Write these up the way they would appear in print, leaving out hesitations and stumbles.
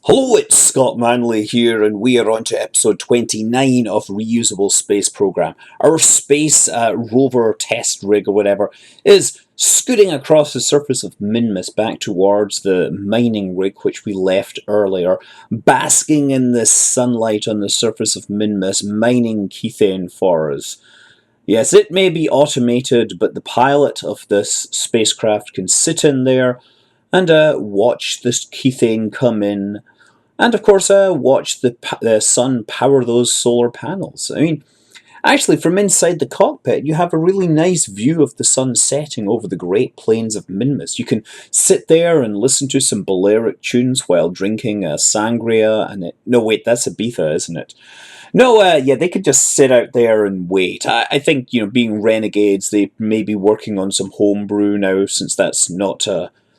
Hello, it's Scott Manley here, and we are on to episode 29 of Reusable Space Program. Our space rover test rig, or whatever, is scooting across the surface of Minmus back towards the mining rig which we left earlier, basking in the sunlight on the surface of Minmus, mining Kethane for us. Yes, it may be automated, but the pilot of this spacecraft can sit in there and watch this Kethane come in. And of course, watch the sun power those solar panels. I mean, actually, from inside the cockpit, you have a really nice view of the sun setting over the Great Plains of Minmus. You can sit there and listen to some Balearic tunes while drinking a sangria. No, wait, that's Ibiza, isn't it? No, yeah, they could just sit out there and wait. I think, being renegades, they may be working on some homebrew now, since that's not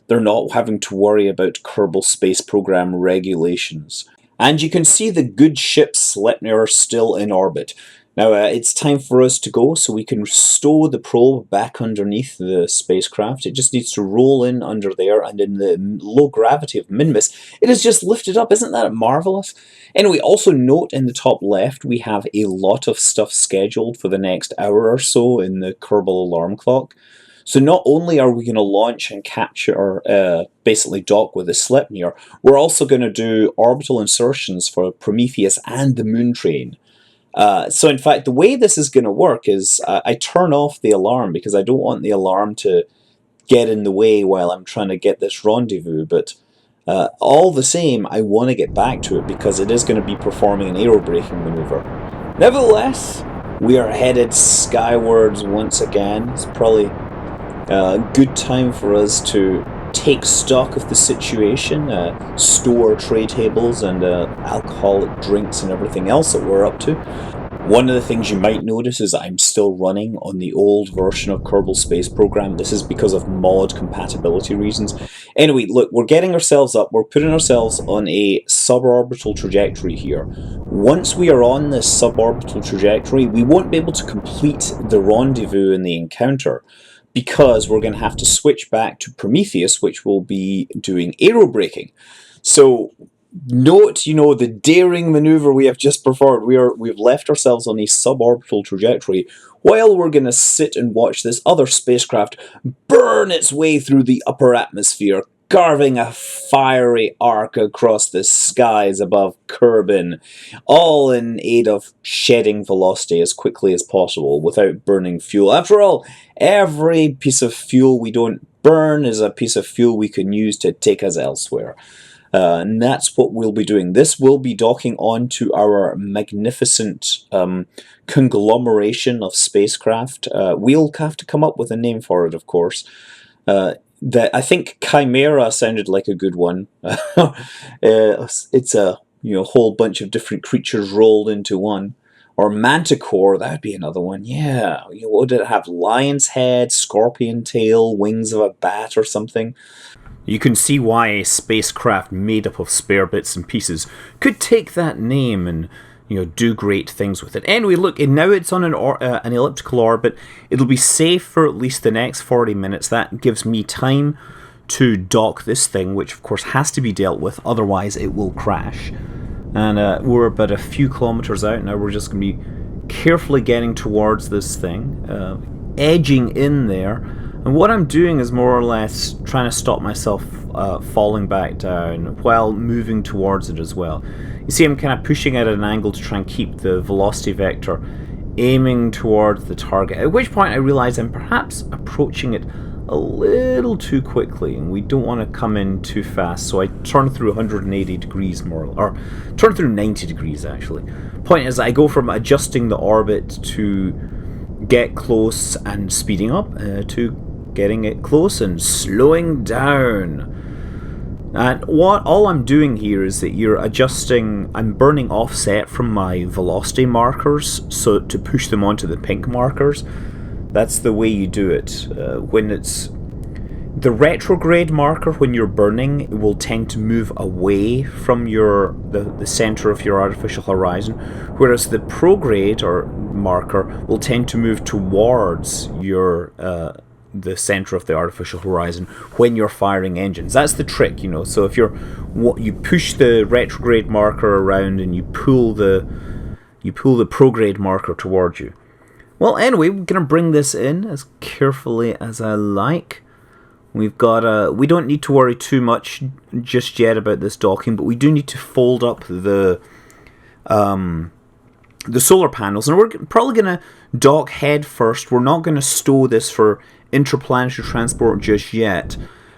they're not having to worry about Kerbal Space Program regulations. And you can see the good ship Sleipnir still in orbit. Now, it's time for us to go, so we can stow the probe back underneath the spacecraft. It just needs to roll in under there, and in the low gravity of Minmus, it is just lifted up. Isn't that marvellous? Anyway, also note in the top left, we have a lot of stuff scheduled for the next hour or so in the Kerbal alarm clock. So not only are we going to launch and capture, basically dock with the Sleipnir, we're also going to do orbital insertions for Prometheus and the Moon Train. So in fact, the way this is going to work is I turn off the alarm because I don't want the alarm to get in the way while I'm trying to get this rendezvous, but all the same, I want to get back to it because it is going to be performing an aerobraking maneuver. Nevertheless, we are headed skywards once again. It's probably a good time for us to take stock of the situation, store tray tables and alcoholic drinks and everything else that we're up to. One of the things you might notice is I'm still running on the old version of Kerbal Space Program. This is because of mod compatibility reasons. Anyway, look, we're getting ourselves up. We're putting ourselves on a suborbital trajectory here. Once we are on this suborbital trajectory, we won't be able to complete the rendezvous in the encounter, because we're going to have to switch back to Prometheus, which will be doing aerobraking. So note, the daring maneuver we have just performed. We've left ourselves on a suborbital trajectory while we're going to sit and watch this other spacecraft burn its way through the upper atmosphere, carving a fiery arc across the skies above Kerbin, all in aid of shedding velocity as quickly as possible without burning fuel. After all, every piece of fuel we don't burn is a piece of fuel we can use to take us elsewhere. And that's what we'll be doing. This will be docking onto our magnificent conglomeration of spacecraft. We'll have to come up with a name for it, of course. I think Chimera sounded like a good one. It's a whole bunch of different creatures rolled into one. Or Manticore, that would be another one. Yeah, what did it have? Lion's head, scorpion tail, wings of a bat or something. You can see why a spacecraft made up of spare bits and pieces could take that name and do great things with it. Anyway, look, now it's on an elliptical orbit. It'll be safe for at least the next 40 minutes. That gives me time to dock this thing, which of course has to be dealt with, otherwise it will crash. And we're about a few kilometers out now. We're just going to be carefully getting towards this thing, edging in there. And what I'm doing is more or less trying to stop myself falling back down while moving towards it as well. You see, I'm kind of pushing at an angle to try and keep the velocity vector aiming towards the target, at which point I realize I'm perhaps approaching it a little too quickly, and we don't want to come in too fast, so I turn through 180 degrees or turn through 90 degrees actually. Point is, I go from adjusting the orbit to get close and speeding up to getting it close and slowing down. And all I'm doing here is that I'm burning offset from my velocity markers so to push them onto the pink markers. That's the way you do it. When it's the retrograde marker, when you're burning, it will tend to move away from the center of your artificial horizon, whereas the prograde or marker will tend to move towards your the center of the artificial horizon when you're firing engines. That's the trick, you know. So if you push the retrograde marker around and you pull the prograde marker towards you. Well, anyway, we're going to bring this in as carefully as I like. We've got we don't need to worry too much just yet about this docking, but we do need to fold up the solar panels, and we're probably going to dock head first. We're not going to stow this for interplanetary transport just yet,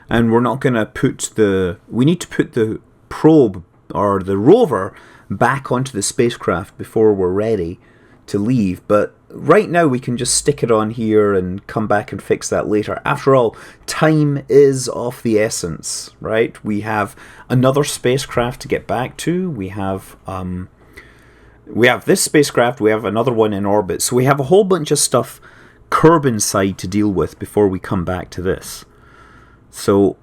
and we're not going to we need to put the probe or the rover back onto the spacecraft before we're ready to leave. But right now we can just stick it on here and come back and fix that later. After all, time is of the essence, right? We have another spacecraft to get back to. We have this spacecraft, we have another one in orbit, so we have a whole bunch of stuff Kerbal side to deal with before we come back to this. So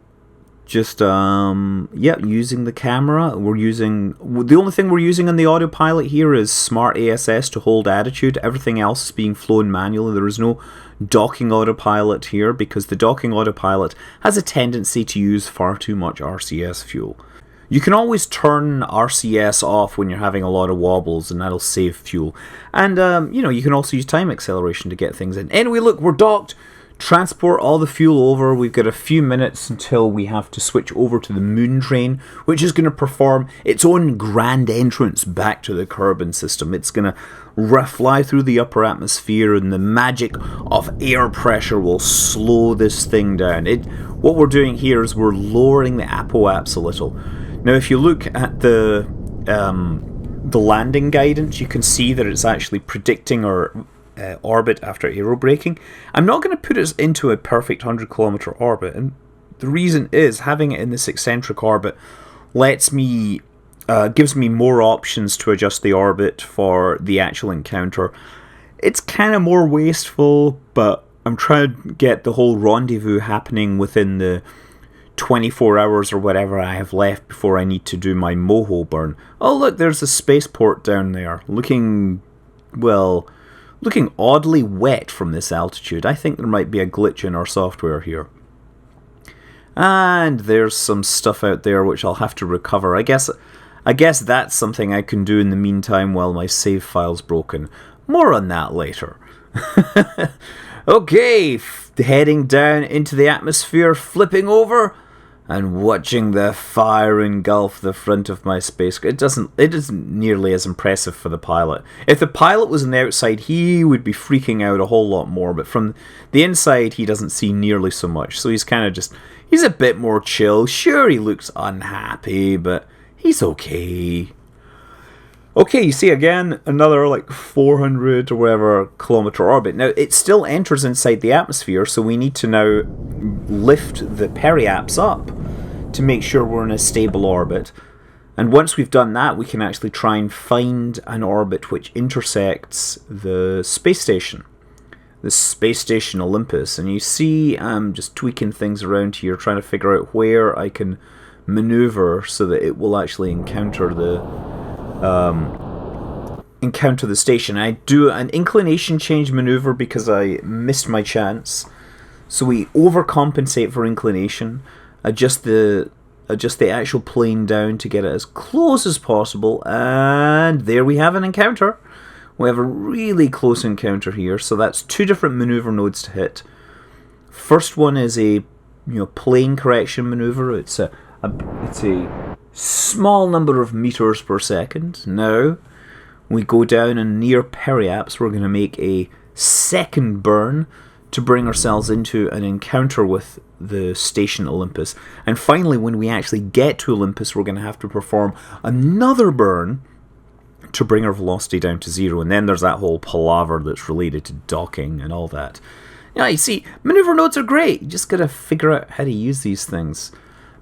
just using the camera, the only thing we're using on the autopilot here is smart ASS to hold attitude. Everything else is being flown manually. There is no docking autopilot here because the docking autopilot has a tendency to use far too much RCS fuel. You can always turn RCS off when you're having a lot of wobbles, and that'll save fuel. And, you can also use time acceleration to get things in. Anyway, look, we're docked. Transport all the fuel over. We've got a few minutes until we have to switch over to the moon train, which is going to perform its own grand entrance back to the Kerbal system. It's going to fly through the upper atmosphere, and the magic of air pressure will slow this thing down. What we're doing here is we're lowering the apoapse a little. Now, if you look at the landing guidance, you can see that it's actually predicting our orbit after aerobraking. I'm not going to put it into a perfect 100-kilometer orbit, and the reason is having it in this eccentric orbit gives me more options to adjust the orbit for the actual encounter. It's kind of more wasteful, but I'm trying to get the whole rendezvous happening within the 24 hours or whatever I have left before I need to do my Moho burn. Oh look, there's a spaceport down there, looking oddly wet from this altitude. I think there might be a glitch in our software here. And there's some stuff out there which I'll have to recover. I guess that's something I can do in the meantime while my save file's broken. More on that later. Okay, heading down into the atmosphere, flipping over, and watching the fire engulf the front of my spacecraft. It isn't nearly as impressive for the pilot. If the pilot was on the outside, he would be freaking out a whole lot more, but from the inside, he doesn't see nearly so much. So he's kind of he's a bit more chill. Sure, he looks unhappy, but he's okay. Okay, you see again, another 400 or whatever kilometer orbit. Now, it still enters inside the atmosphere, so we need to now lift the periapse up to make sure we're in a stable orbit. And once we've done that, we can actually try and find an orbit which intersects the space station. The space station Olympus. And you see I'm just tweaking things around here, trying to figure out where I can maneuver so that it will actually encounter the station. I do an inclination change maneuver because I missed my chance. So we overcompensate for inclination, adjust the actual plane down to get it as close as possible, and there we have an encounter. We have a really close encounter here, so that's two different maneuver nodes to hit. First one is a plane correction maneuver. It's a small number of meters per second. Now we go down and near periapse, we're going to make a second burn to bring ourselves into an encounter with the station Olympus. And finally, when we actually get to Olympus, we're going to have to perform another burn to bring our velocity down to 0. And then there's that whole palaver that's related to docking and all that. You see, maneuver nodes are great. You just got to figure out how to use these things.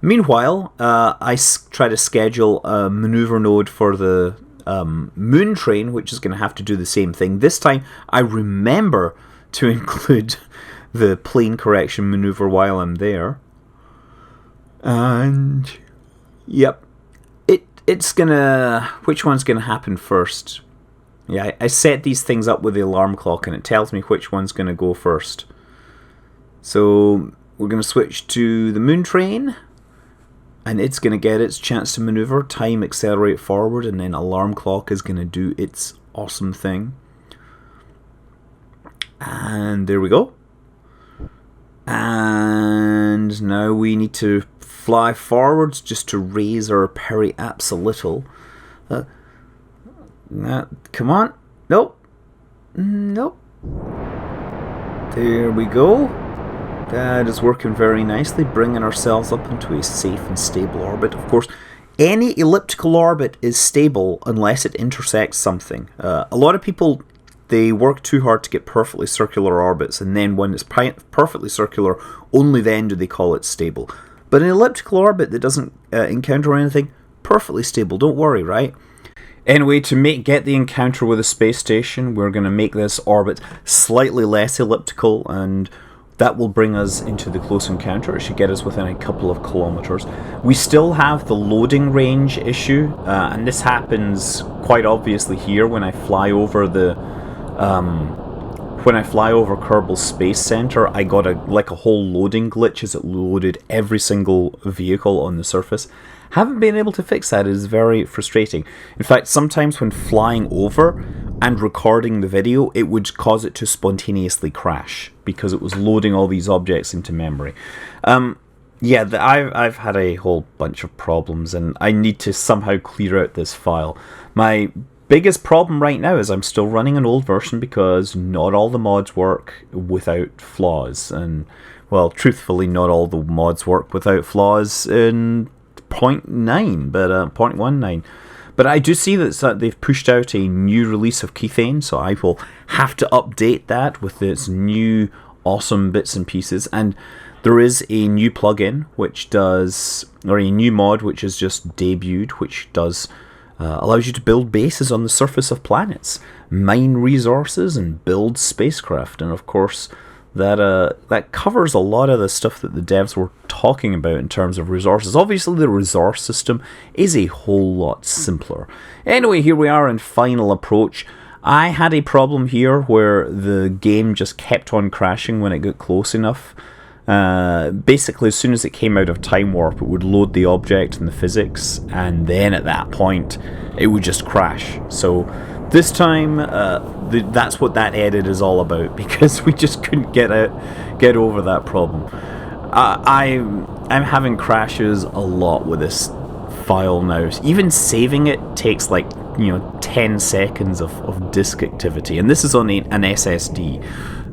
Meanwhile, I try to schedule a maneuver node for the moon train, which is going to have to do the same thing. This time, I remember to include the plane correction maneuver while I'm there. And, yep, it's gonna... Which one's going to happen first? Yeah, I set these things up with the alarm clock, and it tells me which one's going to go first. So we're going to switch to the moon train, and it's going to get its chance to maneuver, time accelerate forward, and then alarm clock is going to do its awesome thing. And there we go. And now we need to fly forwards just to raise our periaps a little. Come on. Nope. Nope. There we go. That is working very nicely, bringing ourselves up into a safe and stable orbit. Of course, any elliptical orbit is stable unless it intersects something. A lot of people, they work too hard to get perfectly circular orbits, and then when it's perfectly circular, only then do they call it stable. But an elliptical orbit that doesn't encounter anything, perfectly stable, don't worry, right? Anyway, to get the encounter with a space station, we're going to make this orbit slightly less elliptical, and that will bring us into the close encounter. It should get us within a couple of kilometers. We still have the loading range issue, and this happens quite obviously here when I fly over the Kerbal Space Center. I got a whole loading glitch as it loaded every single vehicle on the surface. Haven't been able to fix that. It is very frustrating. In fact, sometimes when flying over and recording the video, it would cause it to spontaneously crash because it was loading all these objects into memory. I've had a whole bunch of problems, and I need to somehow clear out this file. My biggest problem right now is I'm still running an old version because not all the mods work without flaws. And, well, truthfully, not all the mods work without flaws in 0.19. But I do see that they've pushed out a new release of Kethane, so I will have to update that with its new awesome bits and pieces. And there is a new plugin which does, or a new mod which has just debuted, which does allows you to build bases on the surface of planets, mine resources, and build spacecraft. And of course, that covers a lot of the stuff that the devs were talking about in terms of resources. Obviously, the resource system is a whole lot simpler. Anyway, here we are in final approach. I had a problem here where the game just kept on crashing when it got close enough. Basically, as soon as it came out of time warp, it would load the object and the physics, and then at that point, it would just crash. So this time, that's what that edit is all about, because we just couldn't get over that problem. I'm having crashes a lot with this file now. Even saving it takes 10 seconds of disk activity, and this is on an SSD.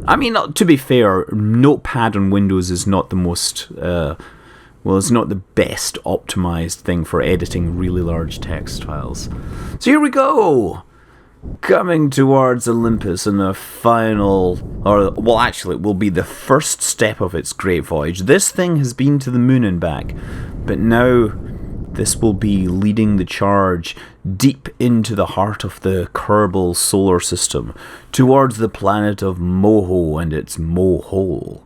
I mean, to be fair, Notepad on Windows is not the most, it's not the best optimized thing for editing really large text files. So here we go! Coming towards Olympus in the final, it will be the first step of its great voyage. This thing has been to the moon and back, but now this will be leading the charge deep into the heart of the Kerbal solar system, towards the planet of Moho and its Moho.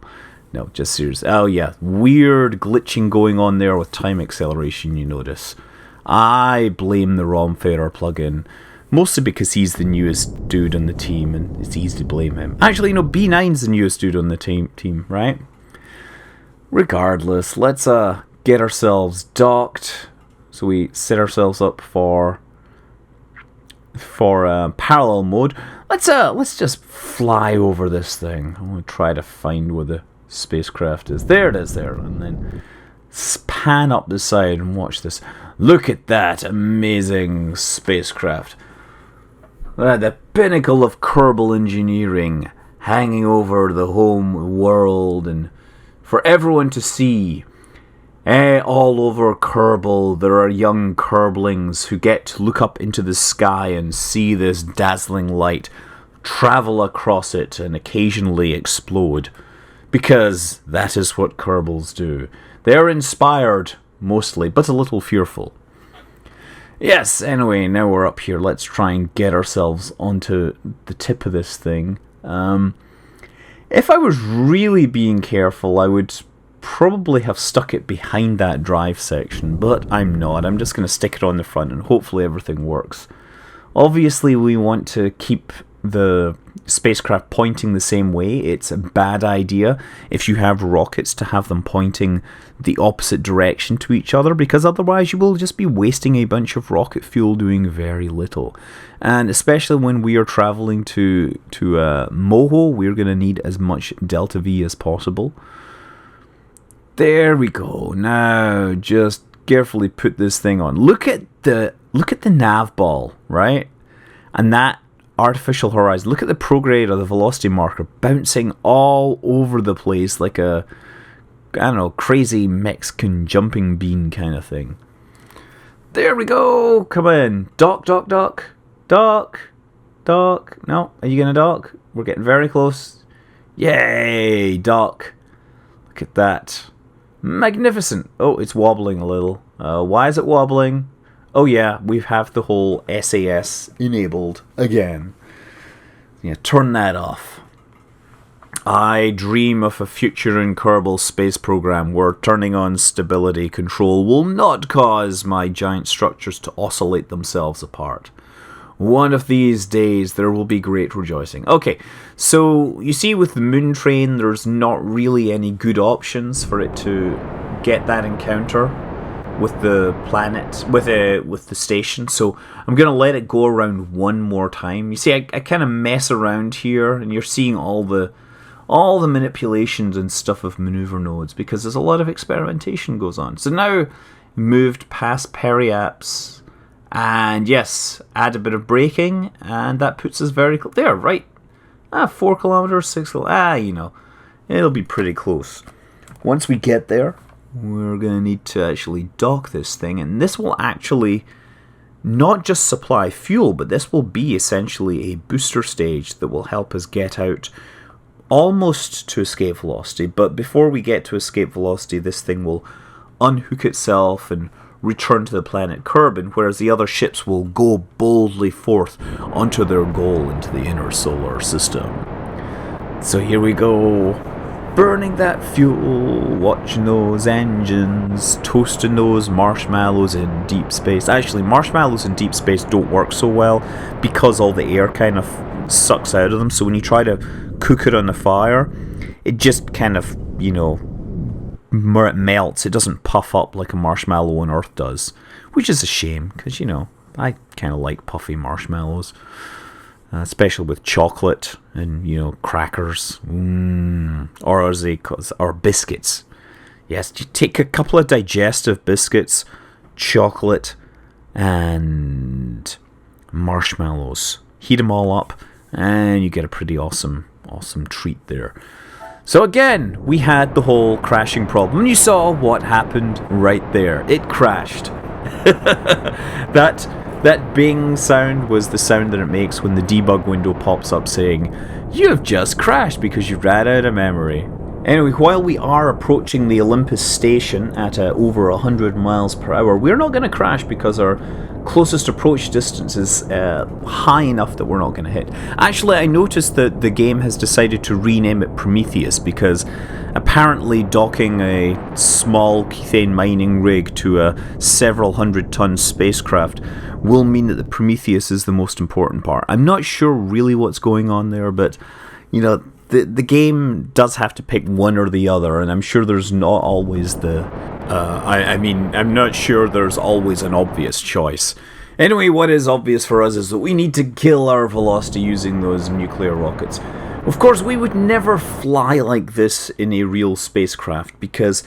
No, just serious. Oh yeah, weird glitching going on there with time acceleration, you notice. I blame the ROMFairer plugin, mostly because he's the newest dude on the team and it's easy to blame him. Actually, no, B9's the newest dude on the team, right? Regardless, let's get ourselves docked. So we set ourselves up for parallel mode. Let's just fly over this thing. I'm going to try to find where the spacecraft is. There it is there. And then pan up the side and watch this. Look at that amazing spacecraft. The pinnacle of Kerbal engineering hanging over the home world and for everyone to see. All over Kerbal, there are young Kerblings who get to look up into the sky and see this dazzling light, travel across it, and occasionally explode. Because that is what Kerbals do. They are inspired, mostly, but a little fearful. Yes, anyway, now we're up here. Let's try and get ourselves onto the tip of this thing. If I was really being careful, I would probably have stuck it behind that drive section, but I'm not. I'm just going to stick it on the front and hopefully everything works. Obviously we want to keep the spacecraft pointing the same way. It's a bad idea if you have rockets to have them pointing the opposite direction to each other, because otherwise you will just be wasting a bunch of rocket fuel doing very little. And especially when we are traveling to Moho, we're going to need as much delta V as possible. There we go. Now just carefully put this thing on. Look at the nav ball, right? And that artificial horizon. Look at the prograde or the velocity marker bouncing all over the place like a, I don't know, crazy Mexican jumping bean kind of thing. There we go. Come in. Dock. No, are you gonna dock? We're getting very close. Yay, dock. Look at that. Magnificent. Oh, it's wobbling a little. Why is it wobbling? Oh yeah, we have the whole SAS enabled again. Yeah, turn that off. I dream of a future in Kerbal Space Program where turning on stability control will not cause my giant structures to oscillate themselves apart. One of these days there will be great rejoicing. Okay, so you see with the moon train there's not really any good options for it to get that encounter with the planet, with the station, so I'm gonna let it go around one more time. You see, I kind of mess around here, and you're seeing all the manipulations and stuff of maneuver nodes because there's a lot of experimentation goes on. So now moved past periaps, and yes, add a bit of braking, and that puts us very there, right? 4 kilometers, 6 kilometers. You know, it'll be pretty close. Once we get there, we're going to need to actually dock this thing, and this will actually not just supply fuel, but this will be essentially a booster stage that will help us get out almost to escape velocity. But before we get to escape velocity, this thing will unhook itself and return to the planet Kerbin, whereas the other ships will go boldly forth onto their goal into the inner solar system. So here we go. Burning that fuel, watching those engines, toasting those marshmallows in deep space. Actually, marshmallows in deep space don't work so well because all the air kind of sucks out of them. So when you try to cook it on the fire, it just kind of, you know, it melts. It doesn't puff up like a marshmallow on Earth does, which is a shame because, you know, I kind of like puffy marshmallows. Especially with chocolate and, you know, crackers, or as they call, or biscuits. Yes, you take a couple of digestive biscuits, chocolate, and marshmallows. Heat them all up, and you get a pretty awesome treat there. So again, we had the whole crashing problem. And you saw what happened right there. It crashed. That bing sound was the sound that it makes when the debug window pops up saying, "You have just crashed because you ran out of memory." Anyway, while we are approaching the Olympus station at over 100 miles per hour, we're not going to crash because our closest approach distance is high enough that we're not going to hit. Actually, I noticed that the game has decided to rename it Prometheus because apparently docking a small Kethane mining rig to a several 100-ton spacecraft will mean that the Prometheus is the most important part. I'm not sure really what's going on there, but, you know, the game does have to pick one or the other, and I'm sure there's not always I'm not sure there's always an obvious choice. Anyway, what is obvious for us is that we need to kill our velocity using those nuclear rockets. Of course, we would never fly like this in a real spacecraft, because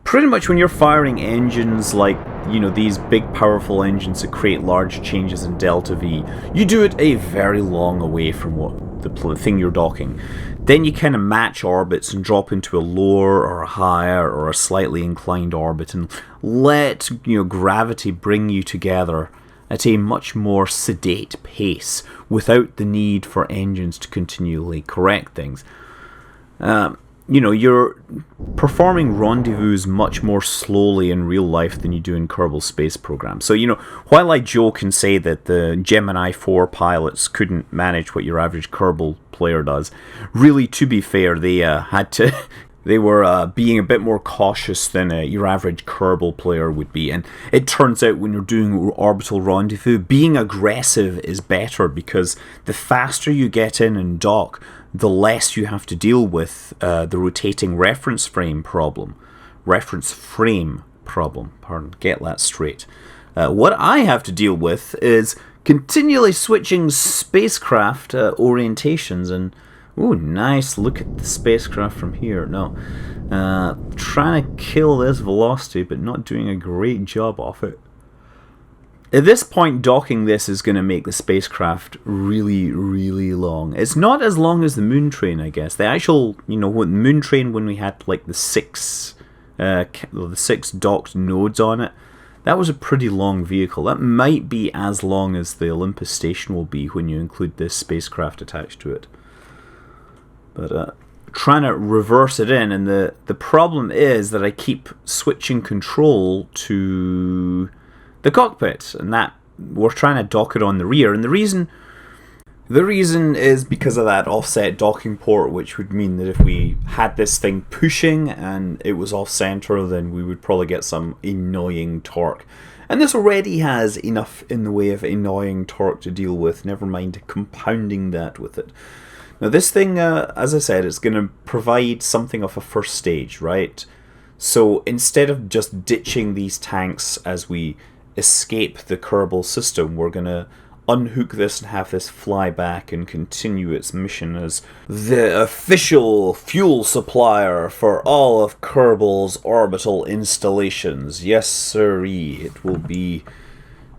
pretty much when you're firing engines like, you know, these big powerful engines that create large changes in delta V, you do it a very long away from what the thing you're docking. Then you kind of match orbits and drop into a lower or a higher or a slightly inclined orbit and let, you know, gravity bring you together at a much more sedate pace without the need for engines to continually correct things. You know, you're performing rendezvous much more slowly in real life than you do in Kerbal Space Program. So, you know, while I joke and say that the Gemini 4 pilots couldn't manage what your average Kerbal player does, really, to be fair, they had to They were being a bit more cautious than your average Kerbal player would be. And it turns out when you're doing orbital rendezvous, being aggressive is better, because the faster you get in and dock, the less you have to deal with the rotating reference frame problem. Pardon, get that straight. What I have to deal with is continually switching spacecraft orientations. And ooh, nice look at the spacecraft from here. No, trying to kill this velocity, but not doing a great job of it. At this point, docking this is going to make the spacecraft really, really long. It's not as long as the moon train, I guess. The actual, with moon train, when we had like the six docked nodes on it, that was a pretty long vehicle. That might be as long as the Olympus station will be when you include this spacecraft attached to it. But trying to reverse it in, and the problem is that I keep switching control to the cockpit, and that we're trying to dock it on the rear. And the reason is because of that offset docking port, which would mean that if we had this thing pushing and it was off center, then we would probably get some annoying torque. And this already has enough in the way of annoying torque to deal with, never mind compounding that with it. Now this thing, as I said, it's going to provide something of a first stage, right? So instead of just ditching these tanks as we escape the Kerbal system, we're going to unhook this and have this fly back and continue its mission as the official fuel supplier for all of Kerbal's orbital installations. Yes, sirree, it will be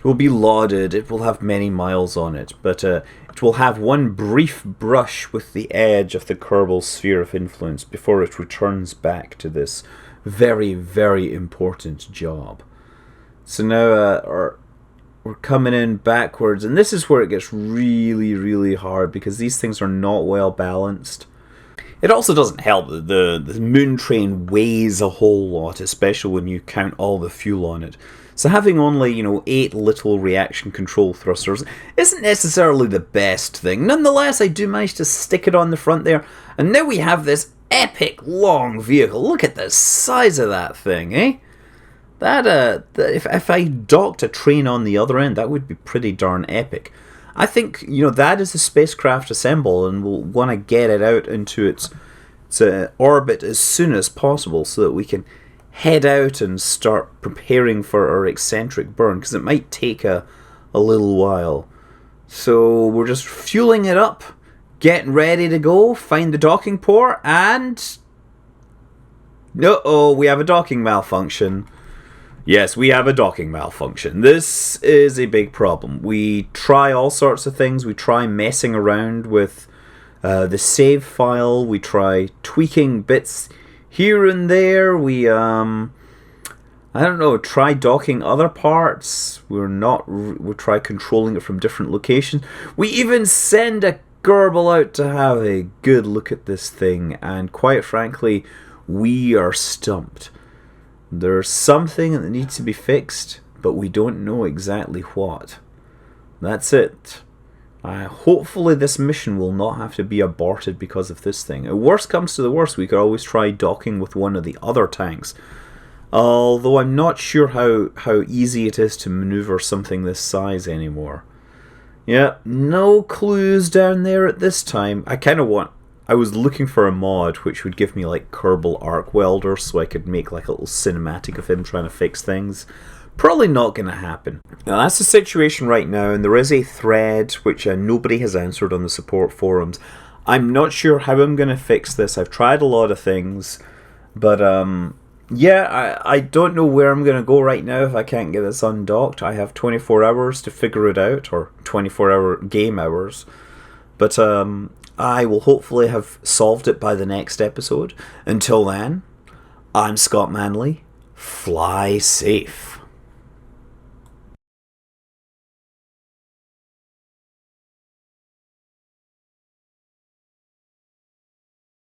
lauded. It will have many miles on it, but it will have one brief brush with the edge of the Kerbal sphere of influence before it returns back to this very, very important job. So now we're coming in backwards, and this is where it gets really, really hard, because these things are not well balanced. It also doesn't help that the moon train weighs a whole lot, especially when you count all the fuel on it. So having only, 8 little reaction control thrusters isn't necessarily the best thing. Nonetheless, I do manage to stick it on the front there, and now we have this epic long vehicle. Look at the size of that thing, eh? That if I docked a train on the other end, that would be pretty darn epic. I think, that is a spacecraft assembled, and we'll want to get it out into its orbit as soon as possible so that we can head out and start preparing for our eccentric burn, because it might take a little while. So we're just fueling it up, getting ready to go, find the docking port, and uh-oh, we have a docking malfunction. Yes, we have a docking malfunction. This is a big problem. We try all sorts of things. We try messing around with the save file. We try tweaking bits here and there. We, try docking other parts. We try controlling it from different locations. We even send a Kerbal out to have a good look at this thing. And quite frankly, we are stumped. There's something that needs to be fixed, but we don't know exactly what. That's it. Hopefully this mission will not have to be aborted because of this thing. If worst comes to the worst, we could always try docking with one of the other tanks. Although I'm not sure how easy it is to maneuver something this size anymore. Yeah, no clues down there at this time. I was looking for a mod which would give me like Kerbal arc welder so I could make like a little cinematic of him trying to fix things. Probably not going to happen. Now that's the situation right now, and there is a thread which nobody has answered on the support forums. I'm not sure how I'm going to fix this. I've tried a lot of things, but yeah, I don't know where I'm going to go right now if I can't get this undocked. I have 24 hours to figure it out, or 24-hour game hours. But I will hopefully have solved it by the next episode. Until then, I'm Scott Manley. Fly safe.